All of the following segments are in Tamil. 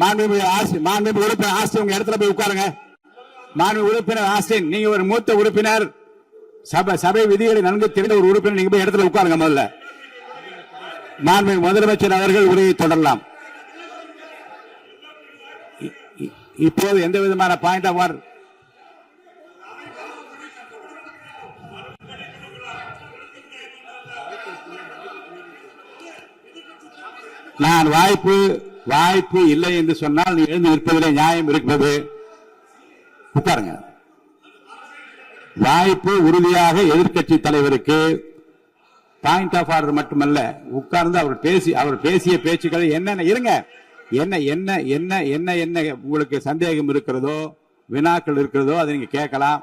மாண்புமிகு உறுப்பினர் ஆஸ்டின் உங்க இடத்துல போய் உட்காருங்க. மாண்புமிகு உறுப்பினர் ஆஸ்டின், நீங்க ஒரு மூத்த உறுப்பினர், சபை விதிகளை நன்கு தெரிந்த ஒரு உறுப்பினர், நீங்க போய் இடத்துல உட்காருங்க. முதல்ல மாண்புமிகு முதலமைச்சர் அவர்கள் உரையை தொடரலாம். இப்போது எந்த விதமான பாயிண்ட் ஆஃப் ஆர்டர் நான் வாய்ப்பு இல்லை என்று சொன்னால் நீ எழுந்து நிற்பதிலே நியாயம் இருக்கிறது. உட்காருங்க. வாய்ப்பு உறுதியாக எதிர்க்கட்சி தலைவருக்கு பாயிண்ட் ஆஃப் ஆர்டர் மட்டுமல்ல, உட்கார்ந்து அவர் பேசிய பேச்சுக்களை என்னென்ன இருங்க, என்ன என்ன என்ன என்ன என்ன உங்களுக்கு சந்தேகம் இருக்கிறதோ, வினாக்கள் இருக்கிறதோ அதை நீங்க கேட்கலாம்.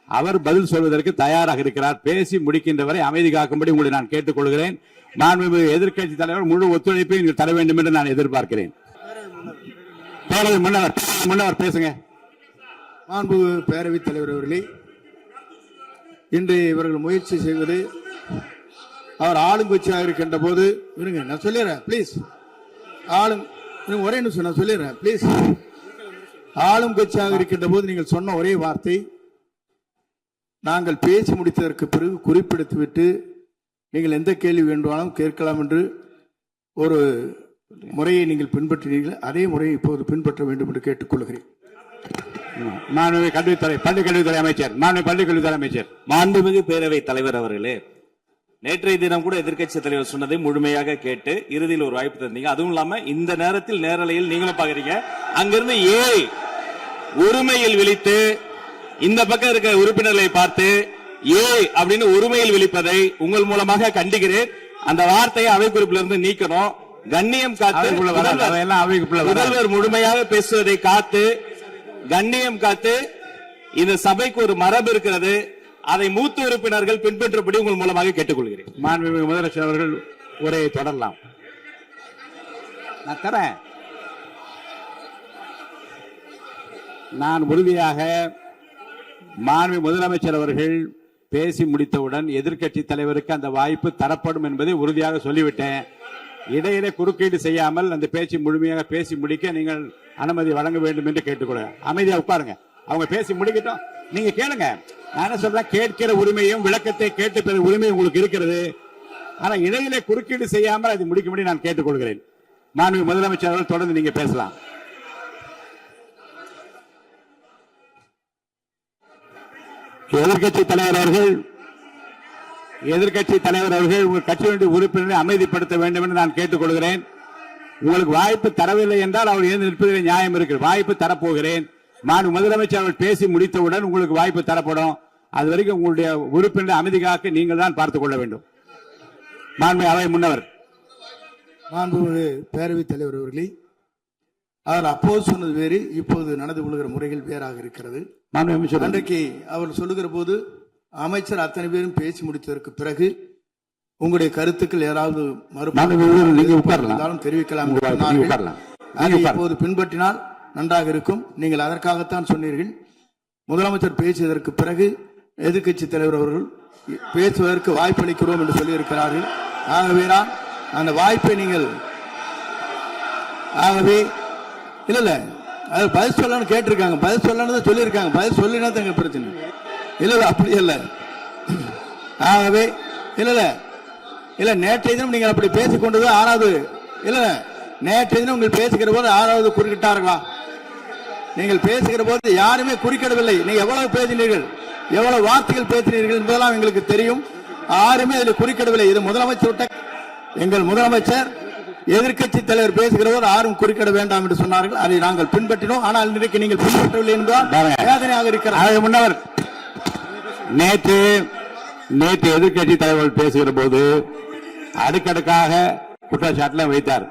அவர் பதில் சொல்வதற்கு தயாராக இருக்கிறார். பேசி முடிக்கின்ற வரை அமைதி காக்கும்படி உங்களை நான் கேட்டுக்கொள்கிறேன். மாண்புமிகு எதிர்க்கட்சி தலைவர் முழு ஒத்துழைப்பை நீங்கள் தர வேண்டும் என்று நான் எதிர்பார்க்கிறேன். முன்னவர் பேசுங்க. மாண்புமிகு பேரவைத் தலைவர் அவர்களே, இன்று இவர்கள் முயற்சி செய்வது, அவர் ஆளுங்கட்சியாக இருக்கின்ற போது, இருங்க நான் சொல்லிடுறேன் பிளீஸ், ஒரே நிமிஷம் நான் சொல்லிடுறேன் பிளீஸ். ஆளும் கட்சியாக இருக்கின்ற போது நீங்கள் சொன்ன ஒரே வார்த்தை, நாங்கள் பேசி முடித்ததற்கு பிறகு குறிப்பிடுத்துவிட்டு நீங்கள் எந்த கேள்வி வேண்டுமானாலும் கேட்கலாம் என்று ஒரு முறையை நீங்கள் பின்பற்றினீர்கள். அதே முறையை இப்போது பின்பற்ற வேண்டும் என்று கேட்டுக்கொள்கிறேன். மாண்புமிகு பள்ளிக்கல்வித்துறை அமைச்சர், மாண்புமிகு பேரவைத் தலைவர் அவர்களே, நேற்றைய தினம் கூட எதிர்க்கட்சி தலைவர் சொன்னதை முழுமையாக கேட்டு இறுதியில் ஒரு வாய்ப்பு தந்தீங்க. அதுவும் இல்லாம இந்த நேரத்தில் நேரலையில் நீங்களும் பாக்குறீங்க. அங்கிருந்து உரிமையில் விழித்து இந்த பக்கம் இருக்க உறுப்பினர்களை பார்த்து அப்படின்னு உரிமையில் விழிப்பதை உங்கள் மூலமாக கண்டிக்கிறேன். அந்த வார்த்தையை அவை குறிப்பிலிருந்து நீக்கணும். கண்ணியம் காத்து முதல்வர் முழுமையாக பேசுவதை காத்து, கண்ணியம் காத்து, இந்த சபைக்கு ஒரு மரபு இருக்கிறது, அதை மூத்த உறுப்பினர்கள் பின்பற்றபடி உங்கள் மூலமாக கேட்டுக்கொள்கிறேன். மாண்புமிகு முதலமைச்சர் அவர்கள் உரையை தொடரலாம். நான் தரேன். நான் உறுதியாக மாண்புமிகு முதலமைச்சர் அவர்கள் பேசி முடித்தவுடன் எதிர்க்கட்சி தலைவருக்கு அந்த வாய்ப்பு தரப்படும் என்பதை உறுதியாக சொல்லிவிட்டேன். இடையிலே குறுக்கீடு செய்யாமல் அந்த பேச்சு முழுமையாக பேசி முடிக்க நீங்கள் அனுமதி வழங்க வேண்டும் என்று கேட்டுக்கொள்கிறேன். அமைதியா உட்காருங்க. அவங்க பேசி முடிக்கட்டும், நீங்க கேளுங்க. நான் என்ன சொல்றேன், கேட்கிற உரிமையும் விளக்கத்தை கேட்டு பெற உரிமையும் உங்களுக்கு இருக்கிறது. ஆனா இடையிலே குறுக்கீடு செய்யாமல் அதை முடிக்கும்படி நான் கேட்டுக்கொள்கிறேன். மாண்புமிகு முதலமைச்சர் அவர்கள் தொடர்ந்து நீங்க பேசலாம். எதிர்க்கட்சி தலைவர் அவர்கள் உங்கள் கட்சியினுடைய உறுப்பினரை அமைதிப்படுத்த வேண்டும் என்று நான் கேட்டுக்கொள்கிறேன். உங்களுக்கு வாய்ப்பு தரவில்லை என்றால் அவர் எழுந்து நிற்பதில் நியாயம் இருக்கிறது. வாய்ப்பு தரப்போகிறேன். மாண்புமிகு முதலமைச்சர் அவர்கள் பேசி முடித்தவுடன் உங்களுக்கு வாய்ப்பு தரப்படும். அது வரைக்கும் உங்களுடைய உறுப்பினரை அமைதி காக்க நீங்கள் தான் பார்த்துக் கொள்ள வேண்டும். மாண்புமிகு அவை முன்னவர். மாண்புமிகு பேரவைத் தலைவர் அவர்களே, அவர் அப்போது சொன்னது வேறு, இப்போது நடந்து கொள்கிற முறைகள் வேறாக இருக்கிறது. அன்றைக்கு அவர் சொல்லுகிற போது அமைச்சர் அத்தனை பேரும் பேசி முடித்ததற்கு பிறகு உங்களுடைய கருத்துக்கள் ஏதாவது தெரிவிக்கலாம். இப்போது பின்பற்றினால் நன்றாக இருக்கும். நீங்கள் அதற்காகத்தான் சொன்னீர்கள். முதலமைச்சர் பேசியதற்கு பிறகு எதிர்க்கட்சி தலைவர் அவர்கள் பேசுவதற்கு வாய்ப்பளிக்கிறோம் என்று சொல்லியிருக்கிறார்கள். ஆகவே தான் அந்த வாய்ப்பை நீங்கள் இல்ல அது பதில் சொல்லணும்னு கேட்டிருக்காங்க. பதில் சொல்லணும் சொல்லியிருக்காங்க. பதில் சொல்லினா தான் எங்க பிரச்சனை. இல்ல அப்படி இல்ல. ஆகவே இல்ல நேற்றைய தினம் நீங்கள் அப்படி பேசிக்கொண்டது ஆறாவது இல்ல. நேற்றைய தினம் உங்கள் பேசுகிற போது ஆறாவது குறுக்கிட்டார்களா? நீங்கள் பேசுகிற போது யாருமே குறுக்கிடவில்லை. நீங்க எவ்வளவு பேசினீர்கள், எவ்வளவு வார்த்தைகள் பேசினீர்கள் என்பதெல்லாம் எங்களுக்கு தெரியும். யாருமே அதில் குறுக்கிடவில்லை. இது முதலமைச்சர், எங்கள் முதலமைச்சர் எதிர்க்கட்சி தலைவர் பேசுகிறவர் யாரும் குறுக்கிட வேண்டாம் என்று சொன்னார்கள். அதை நாங்கள் பின்பற்றினோம். ஆனால் இன்றைக்கு நீங்கள் பின்பற்றவில்லை என்பதால் வேதனையாக இருக்கிறார். முன்னவர் நேற்று எதிர்க்கட்சி தலைவர் பேசுகிற போது அடுக்கடுக்காக குற்றச்சாட்டுல வைத்தார்.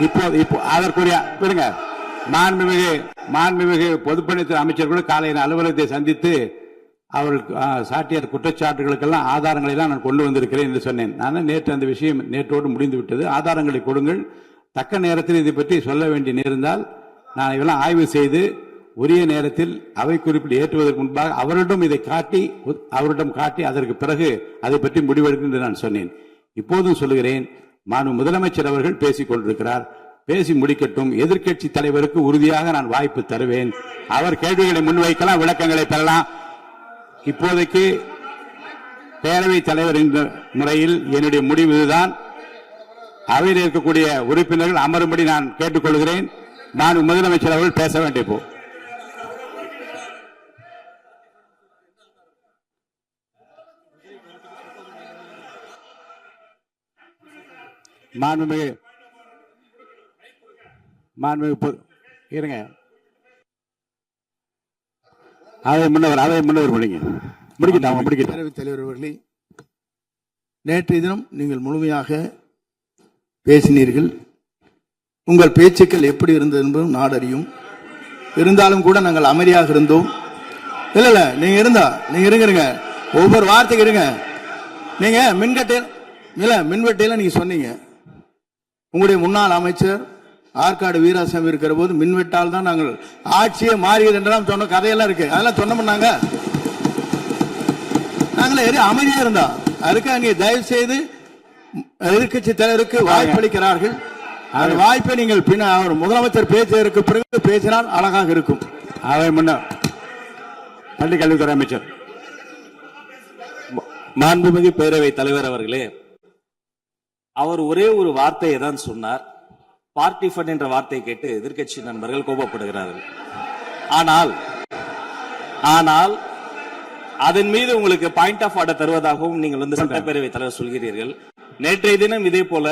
இப்போ அதற்குரிய மாண்புமிகு பொதுப்பணித்துறை அமைச்சர்கள் காலையில் அலுவலகத்தை சந்தித்து அவர்கள் சாட்டிய குற்றச்சாட்டுகளுக்கெல்லாம் ஆதாரங்களை எல்லாம் நான் கொண்டு வந்திருக்கிறேன் என்று சொன்னேன். நான் நேற்று அந்த விஷயம் நேற்றோடு முடிந்து விட்டது. ஆதாரங்களை கொடுங்கள். தக்க நேரத்தில் இதை பற்றி சொல்ல வேண்டிய நேர்ந்தால் நான் இதெல்லாம் ஆய்வு செய்து உரிய நேரத்தில் அவை குறிப்பில் ஏற்றுவதற்கு முன்பாக அவரிடம் காட்டி அதற்கு பிறகு அதை பற்றி முடிவெடுக்கும் என்று நான் சொன்னேன். இப்போதும் சொல்லுகிறேன், மாண்பு முதலமைச்சர் அவர்கள் பேசிக் கொண்டிருக்கிறார், பேசி முடிக்கட்டும். எதிர்க்கட்சி தலைவருக்கு உறுதியாக நான் வாய்ப்பு தருவேன். அவர் கேள்விகளை முன்வைக்கலாம், விளக்கங்களை பெறலாம். இப்போதைக்கு பேரவைத் தலைவர் என்ற முறையில் என்னுடைய முடிவு இதுதான். அவையில் இருக்கக்கூடிய உறுப்பினர்கள் அமரும்படி நான் கேட்டுக்கொள்கிறேன். நான் முதலமைச்சர் அவர்கள் பேச வேண்டிய போ மாண்புமிகு இருங்க, அதை முன்னவர் முடிக்கட்டும். பேரவைத் தலைவர் அவர்களே, நேற்றைய தினம் நீங்கள் முழுமையாக பேசினீர்கள். உங்கள் பேச்சுக்கள் எப்படி இருந்தது என்பதும் நாடறியும். இருந்தாலும் கூட நாங்கள் அமைதியாக இருந்தோம். இல்ல நீங்க இருங்க, ஒவ்வொரு வார்த்தைக்கு இருங்க. நீங்க மின்வெட்டையில நீங்க சொன்னீங்க, உங்களுடைய முன்னாள் அமைச்சர் ஆற்காடு வீராசாமி இருக்கிற போது மின்வெட்டால் தான் நாங்கள் ஆட்சியே மாறியது என்றெல்லாம் சொன்ன கதையெல்லாம் இருக்கு. அதெல்லாம் சொன்னோம்னாங்க, நாங்களே அமைதியா இருந்தா. அதுக்காக நீங்க தயவு செய்து எதிர்கட்சி தலைவருக்கு வாய்ப்பளிக்கிறார்கள். அந்த வாய்ப்பை நீங்கள் அவர் முதலமைச்சர் பேசுவதற்கு பிறகு பேசினால் அழகாக இருக்கும். அவை முன்னர் பள்ளி கல்வித்துறை அமைச்சர் மாண்புமிகு பேரவைத் தலைவர் அவர்களே, அவர் ஒரே ஒரு வார்த்தையை தான் சொன்னார். பார்ட்டி ஃபண்ட் என்ற வார்த்தையை கேட்டு எதிர்க்கட்சி நண்பர்கள் கோபப்படுகிறார்கள். ஆனால் அதன் மீது உங்களுக்கு பாயிண்ட் ஆஃப் ஆர்டர் தருவதாகவும் நீங்கள் சட்டப்பேரவைத் தலைவர் சொல்கிறீர்கள். நேற்றைய தினம் இதே போல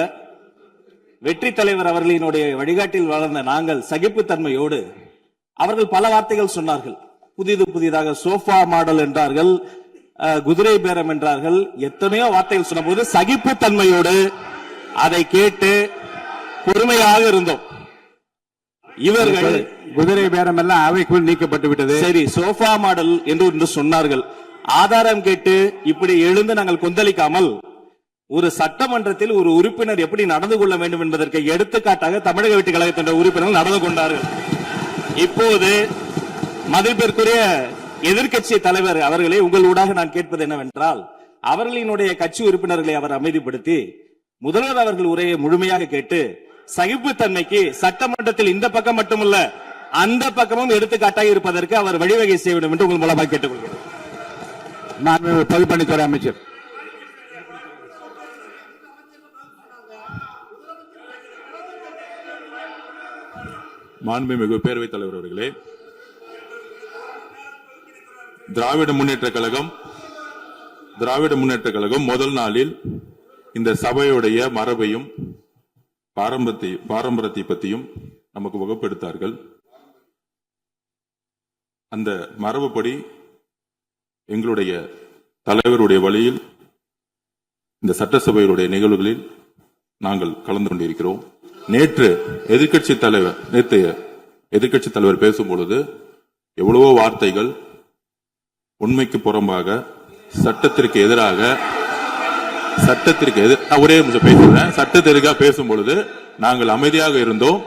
வெற்றி தலைவர் அவர்களினுடைய வழிகாட்டில் வளர்ந்த நாங்கள் சகிப்புத்தன்மையோடு, அவர்கள் பல வார்த்தைகள் சொன்னார்கள். புதிதாக சோஃபா மாடல் என்றார்கள், குதிரை பேரம் என்றார்கள், எத்தனையோ வார்த்தைகள் சொன்ன போது சகிப்புத்தன்மையோடு அதை கேட்டு பொறுமையாக இருந்தோம். இவர்கள் குதிரை பேரம் எல்லாம் அவைக்குள் நீக்கப்பட்டு விட்டது. சரி, சோஃபா மாடல் என்று சொன்னார்கள். ஆதாரம் கேட்டு இப்படி எழுந்து நாங்கள் கொந்தளிக்காமல், ஒரு சட்டமன்றத்தில் ஒரு உறுப்பினர் எப்படி நடந்து கொள்ள வேண்டும் என்பதற்கு எடுத்துக்காட்டாக தமிழக வெற்றி கழகத்தின் உறுப்பினர்கள் நடந்து கொண்டார்கள். இப்போது மதிப்பிற்குரிய எதிர்க்கட்சி தலைவர் அவர்களே, உங்கள் ஊடாக நான் கேட்பது என்னவென்றால், அவர்களினுடைய கட்சி உறுப்பினர்களை அவர் அமைதிப்படுத்தி முதல்வர் அவர்கள் உரையை முழுமையாக கேட்டு சகிப்புத்தன்மைக்கு சட்டமன்றத்தில் இந்த பக்கம் மட்டுமல்ல அந்த பக்கமும் எடுத்துக்காட்டாக இருப்பதற்கு அவர் வழிவகை செய்ய வேண்டும் என்று உங்கள் மூலமாக கேட்டுக்கொள்கிறேன். பொதுப்பணித்துறை அமைச்சர் மாண்புமிகு பேரவைத் தலைவர் அவர்களே, திராவிட முன்னேற்ற கழகம் முதல் நாளில் இந்த சபையுடைய மரபையும் பாரம்பரியத்தை பற்றியும் நமக்கு வகுப்பெடுத்தார்கள். அந்த மரபுப்படி எங்களுடைய தலைவருடைய வழியில் இந்த சட்டசபையுடைய நிகழ்வுகளில் நாங்கள் கலந்து கொண்டிருக்கிறோம். நேற்று எதிர்க்கட்சி தலைவர் பேசும்பொழுது எவ்வளவோ வார்த்தைகள் உண்மைக்கு புறம்பாக, சட்டத்திற்கு எதிராக ஒரே நிமிஷம் பேசுறேன். சட்டத்திற்காக பேசும் பொழுது நாங்கள் அமைதியாக இருந்தோம்.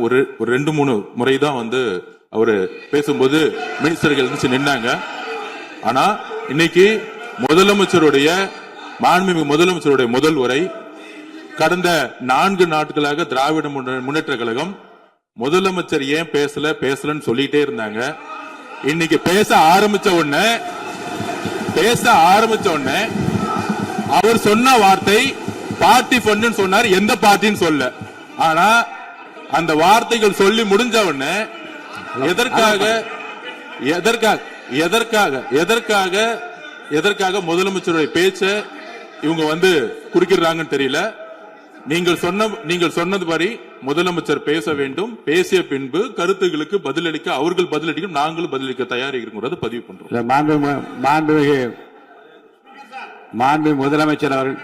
ஒரு 2-3 முறை தான் அவரு பேசும்போது மினிஸ்டர்கள் நின்னாங்க. ஆனா இன்னைக்கு மாண்புமிகு முதலமைச்சருடைய முதல் உரை, கடந்த 4 நாட்களாக திராவிட முன்னேற்ற கழகம் முதலமைச்சர் ஏன் பேசலன்னு சொல்லிட்டே இருந்தாங்க. இன்னைக்கு பேச ஆரம்பிச்ச உடனே அவர் சொன்ன வார்த்தை பார்ட்டி ஃபண்ட் சொன்னார். எந்த பார்ட்டின்னு சொல்ல. ஆனா அந்த வார்த்தைகள் சொல்லி முடிஞ்ச உடனே எதற்காக முதலமைச்சருடைய பேச்ச இவங்க குறுக்கிறாங்கன்னு தெரியல. நீங்கள் சொன்னதுபடி முதலமைச்சர் பேச வேண்டும். பேசிய பின்பு கருத்துகளுக்கு பதிலளிக்க அவர்கள் பதிலளிக்கும், நாங்களும் பதிலளிக்க தயாராக இருக்கிறத பதிவு பண்றோம். மாண்பு முதலமைச்சர் அவர்கள்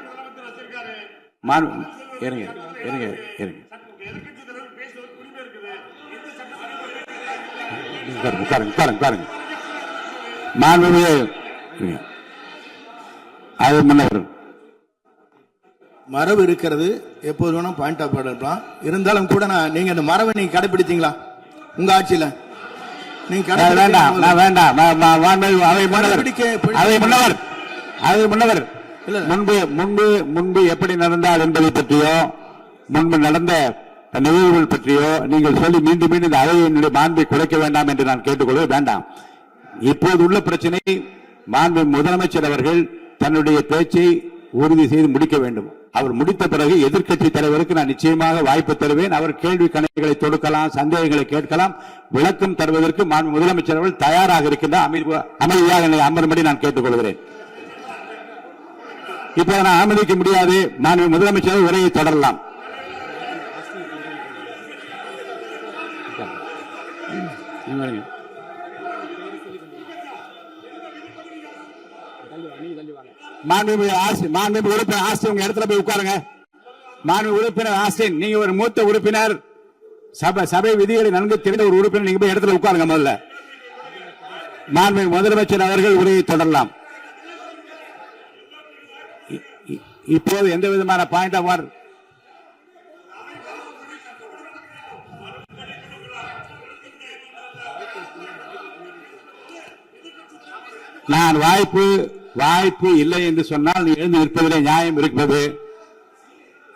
மரபு இருக்கிறது, எப்போது வேணும் பாயிண்ட் ஆஃப் ஆர்டர். இருந்தாலும் கூட நீங்க அந்த மரபை நீங்க கடைபிடித்தீங்களா உங்க ஆட்சியில? நீங்க நான் வேண்டாம் நான் வேண்டாம் அவை முன்னவர் கடைபிடிக்க- அவை முன்னவர் அது முன்னவர் இல்ல. முன்பு முன்பு முன்பு எப்படி நடந்தால் என்பதை பற்றியோ முன்பு நடந்த நிகழ்வுகள் பற்றியோ நீங்கள் சொல்லி மீண்டும் மீண்டும் இந்த அவையினுடைய மாண்பை குறைக்க வேண்டாம் என்று நான் கேட்டுக்கொள்ள வேண்டாம். இப்போது உள்ள பிரச்சனை மாண்பு முதலமைச்சர் அவர்கள் தன்னுடைய பேச்சை உறுதி செய்து முடிக்க வேண்டும். அவர் முடித்த பிறகு எதிர்க்கட்சி தலைவருக்கு நான் நிச்சயமாக வாய்ப்பு தருவேன். அவர் கேள்வி கணக்குகளை தொடுக்கலாம், சந்தேகங்களை கேட்கலாம், விளக்கம் தருவதற்கு மாண்பு முதலமைச்சர் அவர்கள் தயாராக இருக்கின்ற அமைதியாக என்னை அமரும்படி நான் கேட்டுக்கொள்கிறேன். இப்ப நான் அனுமதிக்க முடியாது. மாண்பு முதலமைச்சர் உரையை தொடரலாம். மாண்பு உறுப்பினர் ஆஸ்டின் உங்க இடத்துல போய் உட்காருங்க. மாண்பு உறுப்பினர் ஆஸ்டின், நீங்க ஒரு மூத்த உறுப்பினர், சபை விதிகளை நன்கு தெரிந்த ஒரு உறுப்பினர், நீங்க போய் இடத்துல உட்காருங்க. முதல்ல மாண்பு முதலமைச்சர் அவர்கள் உரையை தொடரலாம். இப்போது எந்த விதமான பாயிண்ட் ஆஃப் ஆர்டர் நான் வாய்ப்பு இல்லை என்று சொன்னால் நீ எழுந்து நிற்பதிலே நியாயம் இருக்கிறது.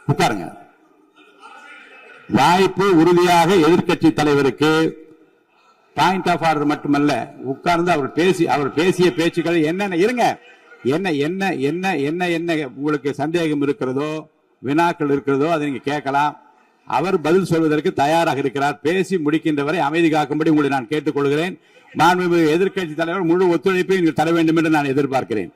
உட்காருங்க. வாய்ப்பு உறுதியாக எதிர்க்கட்சி தலைவருக்கு பாயிண்ட் ஆஃப் ஆர்டர் மட்டுமல்ல, உட்கார்ந்து அவர் பேசிய பேச்சுக்கள் என்னென்ன இருங்க, என்ன என்ன என்ன என்ன என்ன உங்களுக்கு சந்தேகம் இருக்கிறதோ, வினாக்கள் இருக்கிறதோ அதை நீங்க கேட்கலாம். அவர் பதில் சொல்வதற்கு தயாராக இருக்கிறார். பேசி முடிக்கின்ற வரை அமைதி காக்கும்படி உங்களை நான் கேட்டுக்கொள்கிறேன். மாண்புமிகு எதிர்க்கட்சி தலைவர் முழு ஒத்துழைப்பை நீங்கள் தர வேண்டும் என்று நான் எதிர்பார்க்கிறேன்.